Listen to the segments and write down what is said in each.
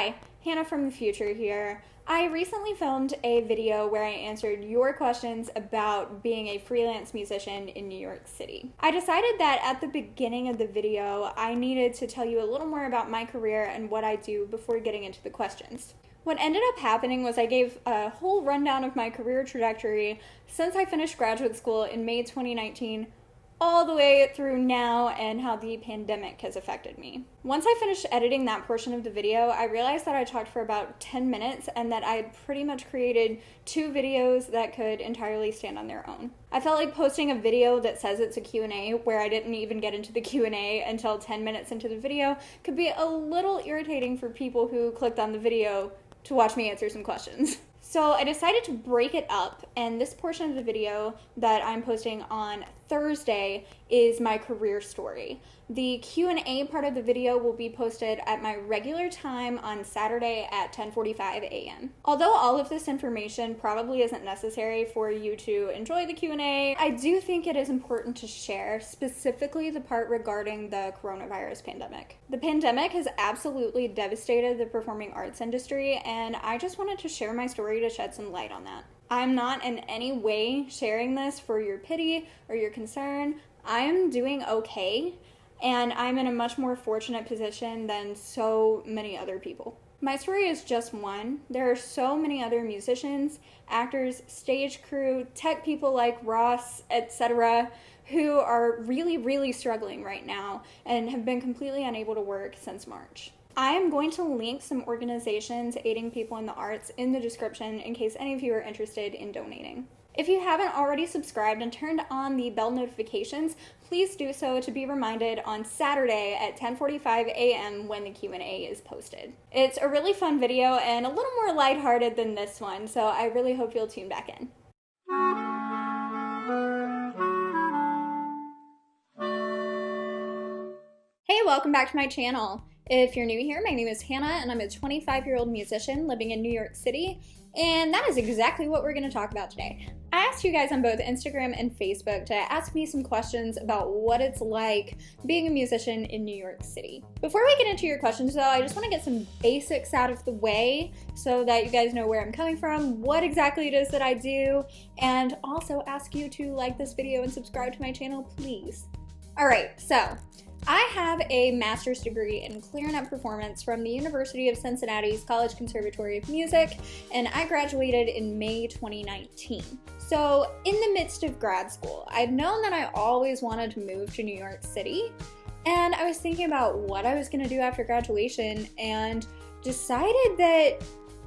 Hi, Hannah from the future here. I recently filmed a video where I answered your questions about being a freelance musician in New York City. I decided that at the beginning of the video, I needed to tell you a little more about my career and what I do before getting into the questions. What ended up happening was I gave a whole rundown of my career trajectory since I finished graduate school in May 2019 all the way through now and how the pandemic has affected me. Once I finished editing that portion of the video, I realized that I talked for about 10 minutes and that I had pretty much created 2 videos that could entirely stand on their own. I felt like posting a video that says it's a Q&A where I didn't even get into the Q&A until 10 minutes into the video could be a little irritating for people who clicked on the video to watch me answer some questions. So I decided to break it up, and this portion of the video that I'm posting on Thursday is my career story. The Q&A part of the video will be posted at my regular time on Saturday at 10:45 a.m. Although all of this information probably isn't necessary for you to enjoy the Q&A, I do think it is important to share, specifically the part regarding the coronavirus pandemic. The pandemic has absolutely devastated the performing arts industry, and I just wanted to share my story to shed some light on that. I'm not in any way sharing this for your pity or your concern. I am doing okay, and I'm in a much more fortunate position than so many other people. My story is just one. There are so many other musicians, actors, stage crew, tech people like Ross, etc., who are really struggling right now and have been completely unable to work since March. I am going to link some organizations aiding people in the arts in the description in case any of you are interested in donating. If you haven't already subscribed and turned on the bell notifications, please do so to be reminded on Saturday at 10:45 a.m. when the Q&A is posted. It's a really fun video and a little more lighthearted than this one, so I really hope you'll tune back in. Hey, welcome back to my channel. If you're new here, my name is Hannah and I'm a 25-year-old musician living in New York City, and that is exactly what we're going to talk about today. I asked you guys on both Instagram and Facebook to ask me some questions about what it's like being a musician in New York City. Before we get into your questions though, I just want to get some basics out of the way so that you guys know where I'm coming from, what exactly it is that I do, and also ask you to like this video and subscribe to my channel, please. Alright, so I have a master's degree in clarinet performance from the University of Cincinnati's College Conservatory of Music, and I graduated in May 2019. So in the midst of grad school, I'd known that I always wanted to move to New York City, and I was thinking about what I was going to do after graduation and decided that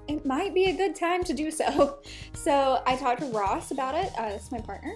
it might be a good time to do so. So I talked to Ross about it, it's my partner,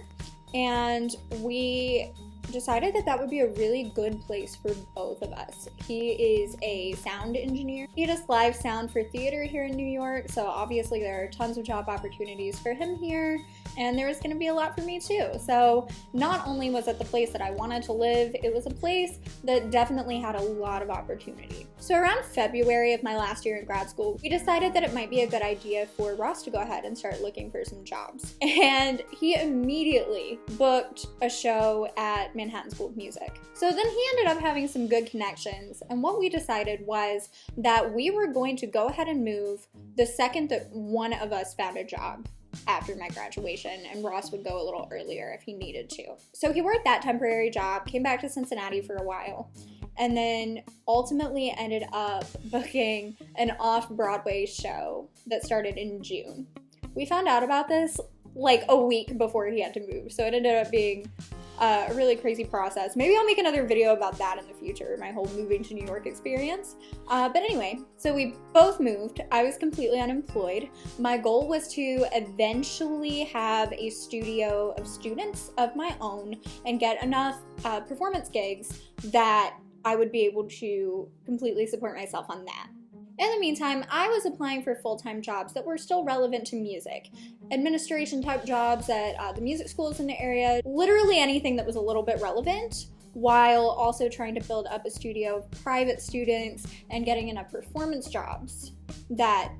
and we decided that that would be a really good place for both of us. He is a sound engineer. He does live sound for theater here in New York, so obviously there are tons of job opportunities for him here, and there was going to be a lot for me too. So not only was it the place that I wanted to live, it was a place that definitely had a lot of opportunity. So around February of my last year in grad school, we decided that it might be a good idea for Ross to go ahead and start looking for some jobs. And he immediately booked a show at Manhattan School of Music. So then he ended up having some good connections, and what we decided was that we were going to go ahead and move the second that one of us found a job after my graduation, and Ross would go a little earlier if he needed to. So he worked that temporary job, came back to Cincinnati for a while, and then ultimately ended up booking an off-Broadway show that started in June. We found out about this like a week before he had to move, so it ended up being a really crazy process. Maybe I'll make another video about that in the future, my whole moving to New York experience. But anyway, so we both moved. I was completely unemployed. My goal was to eventually have a studio of students of my own and get enough performance gigs that I would be able to completely support myself on that. In the meantime, I was applying for full-time jobs that were still relevant to music. Administration type jobs at the music schools in the area, literally anything that was a little bit relevant, while also trying to build up a studio of private students and getting enough performance jobs that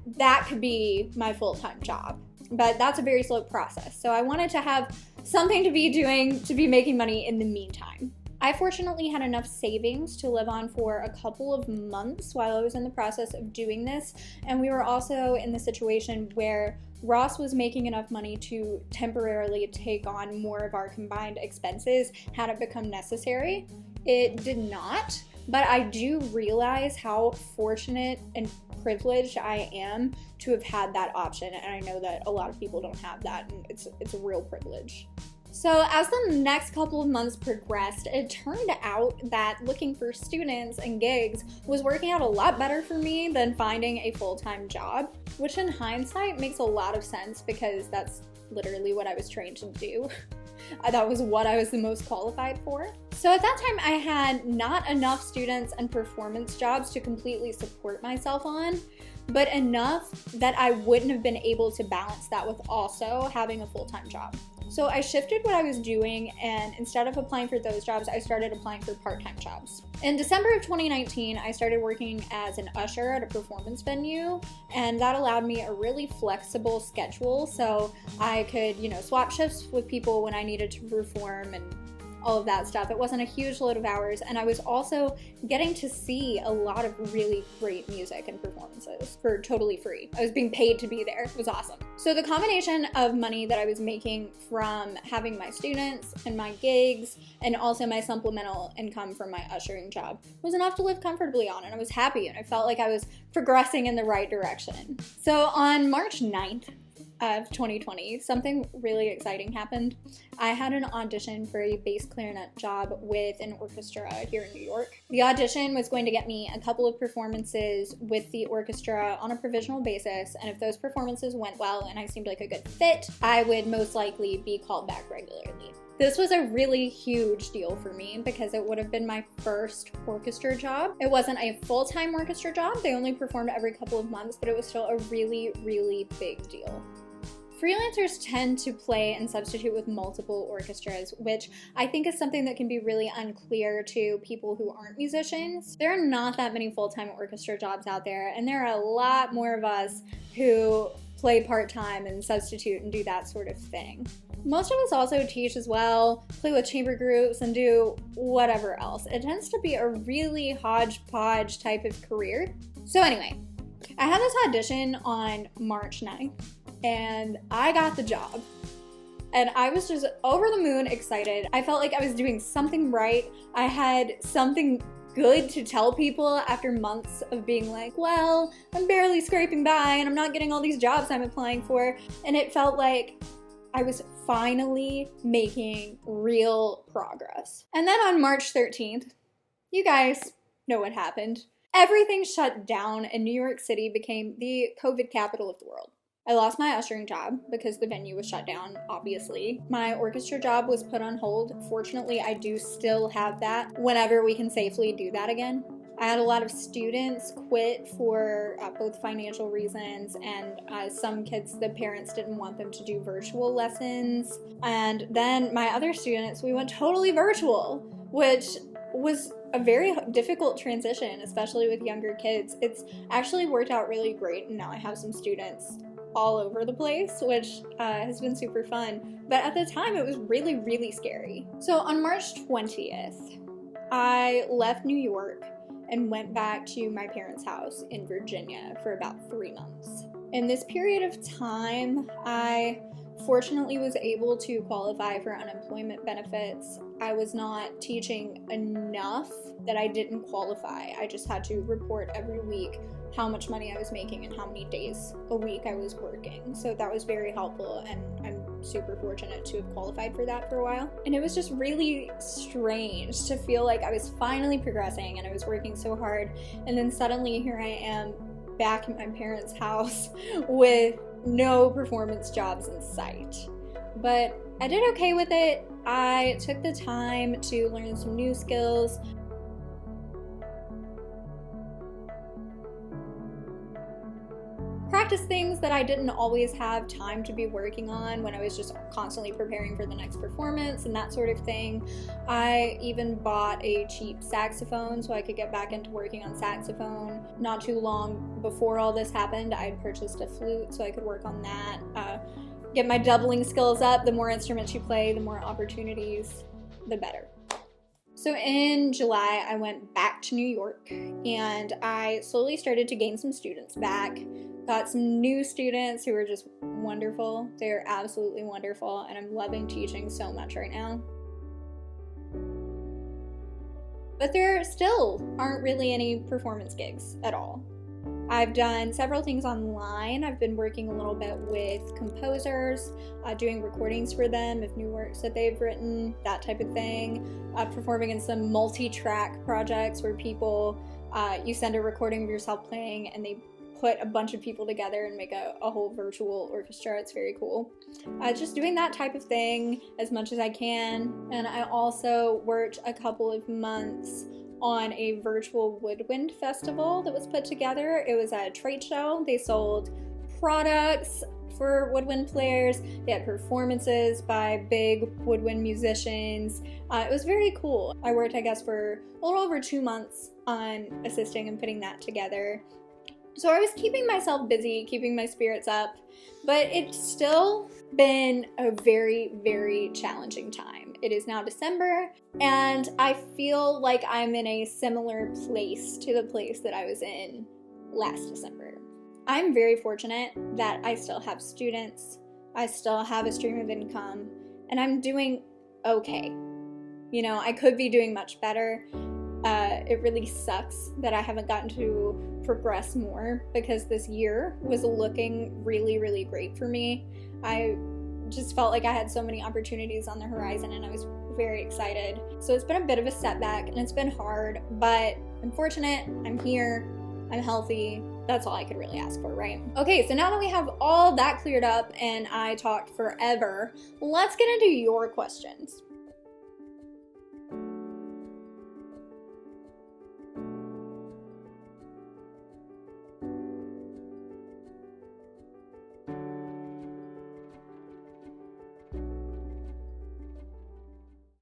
could be my full-time job. But that's a very slow process. So I wanted to have something to be doing to be making money in the meantime. I fortunately had enough savings to live on for a couple of months while I was in the process of doing this, and we were also in the situation where Ross was making enough money to temporarily take on more of our combined expenses had it become necessary. It did not, but I do realize how fortunate and privileged I am to have had that option, and I know that a lot of people don't have that, and it's a real privilege. So as the next couple of months progressed, it turned out that looking for students and gigs was working out a lot better for me than finding a full-time job, which in hindsight makes a lot of sense because that's literally what I was trained to do. That was what I was the most qualified for. So at that time, I had not enough students and performance jobs to completely support myself on, but enough that I wouldn't have been able to balance that with also having a full-time job. So I shifted what I was doing, and instead of applying for those jobs, I started applying for part-time jobs. In December of 2019, I started working as an usher at a performance venue, and that allowed me a really flexible schedule, so I could, swap shifts with people when I needed to perform and all of that stuff. It wasn't a huge load of hours, and I was also getting to see a lot of really great music and performances for totally free. I was being paid to be there. It was awesome. So the combination of money that I was making from having my students and my gigs and also my supplemental income from my ushering job was enough to live comfortably on, and I was happy, and I felt like I was progressing in the right direction. So on March 9th, of 2020, something really exciting happened. I had an audition for a bass clarinet job with an orchestra here in New York. The audition was going to get me a couple of performances with the orchestra on a provisional basis, and if those performances went well and I seemed like a good fit, I would most likely be called back regularly. This was a really huge deal for me because it would have been my first orchestra job. It wasn't a full-time orchestra job. They only performed every couple of months, but it was still a really, really big deal. Freelancers tend to play and substitute with multiple orchestras, which I think is something that can be really unclear to people who aren't musicians. There are not that many full-time orchestra jobs out there, and there are a lot more of us who play part-time and substitute and do that sort of thing. Most of us also teach as well, play with chamber groups, and do whatever else. It tends to be a really hodgepodge type of career. So anyway, I had this audition on March 9th. And I got the job, and I was just over the moon excited. I felt like I was doing something right. I had something good to tell people after months of being like, well, I'm barely scraping by and I'm not getting all these jobs I'm applying for. And it felt like I was finally making real progress. And then on March 13th, you guys know what happened. Everything shut down and New York City became the COVID capital of the world. I lost my ushering job because the venue was shut down, obviously. My orchestra job was put on hold. Fortunately, I do still have that whenever we can safely do that again. I had a lot of students quit for both financial reasons, and some kids, the parents didn't want them to do virtual lessons. And then my other students, we went totally virtual, which was a very difficult transition, especially with younger kids. It's actually worked out really great, and now I have some students all over the place, which has been super fun. But at the time, it was really, really scary. So on March 20th, I left New York and went back to my parents' house in Virginia for about 3 months. In this period of time, I fortunately was able to qualify for unemployment benefits. I was not teaching enough that I didn't qualify. I just had to report every week how much money I was making and how many days a week I was working. So that was very helpful, and I'm super fortunate to have qualified for that for a while. And it was just really strange to feel like I was finally progressing and I was working so hard, and then suddenly here I am back in my parents' house with no performance jobs in sight. But I did okay with it. I took the time to learn some new skills. Practice things that I didn't always have time to be working on when I was just constantly preparing for the next performance and that sort of thing. I even bought a cheap saxophone so I could get back into working on saxophone. Not too long before all this happened, I had purchased a flute so I could work on that. Get my doubling skills up. The more instruments you play, the more opportunities, the better. So in July, I went back to New York and I slowly started to gain some students back. Got some new students who are just wonderful. They're absolutely wonderful, and I'm loving teaching so much right now. But there still aren't really any performance gigs at all. I've done several things online. I've been working a little bit with composers, doing recordings for them of new works that they've written, that type of thing. Performing in some multi-track projects where people, you send a recording of yourself playing and they put a bunch of people together and make a whole virtual orchestra. It's very cool. Just doing that type of thing as much as I can. And I also worked a couple of months on a virtual woodwind festival that was put together. It was a trade show. They sold products for woodwind players. They had performances by big woodwind musicians. It was very cool. I worked, I guess, for a little over 2 months on assisting and putting that together. So I was keeping myself busy, keeping my spirits up, but it's still been a very, very challenging time. It is now December, and I feel like I'm in a similar place to the place that I was in last December. I'm very fortunate that I still have students, I still have a stream of income, and I'm doing okay. You know, I could be doing much better. It really sucks that I haven't gotten to progress more because this year was looking really, really great for me. I just felt like I had so many opportunities on the horizon and I was very excited. So it's been a bit of a setback and it's been hard, but I'm fortunate, I'm here, I'm healthy. That's all I could really ask for, right? Okay, so now that we have all that cleared up and I talked forever, let's get into your questions.